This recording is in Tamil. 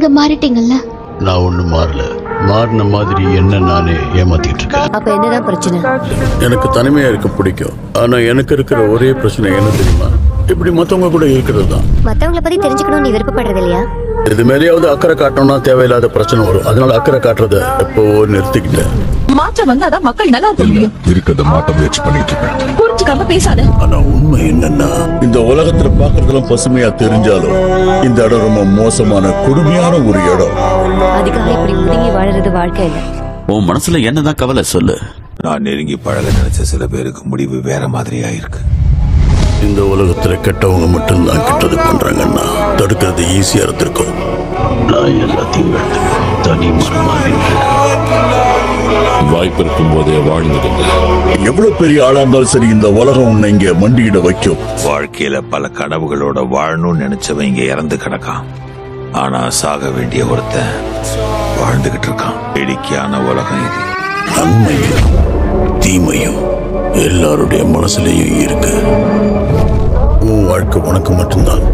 நீங்க மாறிட்டீங்கல்ல? நான் ஒண்ணும் மாறல. மாறின மாதிரி என்ன நானே ஏமாத்திட்டு இருக்கேன். அப்ப என்னதான் பிரச்சனை? எனக்கு தனிமையா இருக்க பிடிக்கும். ஆனா எனக்கு இருக்கிற ஒரே பிரச்சனை என்ன தெரியுமா? இப்படி மத்தவங்க கூட இருக்கிறது தான். மத்தவங்களை பத்தி தெரிஞ்சுக்கணும் நீ விருப்பப்படுறது இல்லையா? இது மேலேயாவது அக்கறை காட்டணும்னா தேவையில்லாத பிரச்சனை வரும். அதனால அக்கறை காட்டுறத எப்போ நிறுத்திக்கிட்டேன். மாற்றம் வந்தாதான் மக்கள் நல்லா இருக்க முடியும். இருக்கிறத மாட்ட முயற்சி பண்ணிட்டு இருக்கேன். புரிஞ்சுக்காம பேசாத. ஆனா உண்மை என்னன்னா, இந்த உலகத்துல பாக்குறதெல்லாம் பசுமையா தெரிஞ்சாலும் இந்த இடம் ரொம்ப மோசமான கொடுமையான ஒரு இடம். அதுக்காக இப்படி ஒதுங்கி வாழறது வாழ்க்கை இல்ல. உன் மனசுல என்னதான் கவலை சொல்லு. நான் நெருங்கி பழக நினைச்ச சில பேருக்கு முடிவு வேற மாதிரியா இருக்கு. இந்த உலகத்துல கெட்டவங்க மட்டும்தான் கெட்டது பண்றாங்கன்னா தடுக்கிறது ஈஸியா இருந்திருக்கும். நான் எல்லாத்தையும் தனி மரமா வாய்ப்பு இருக்கும் போதே வாழ்ந்துடுங்க. எவ்வளவு பெரிய ஆளா இருந்தாலும் சரி, இந்த உலகம் உன்னை இங்க மண்டியிட வைக்கும். வாழ்க்கையில பல கனவுகளோட வாழணும்னு நினைச்சவன் இங்க இறந்து கிடக்கான். ஆனா சாக வேண்டிய ஒருத்தன் வாழ்ந்துகிட்டு இருக்கான். வேடிக்கையான உலகம் இது. நன்மையும் தீமையும் எல்லாருடைய மனசுலயும் இருக்கு. உன் வாழ்க்கை உனக்கு மட்டும்தான்.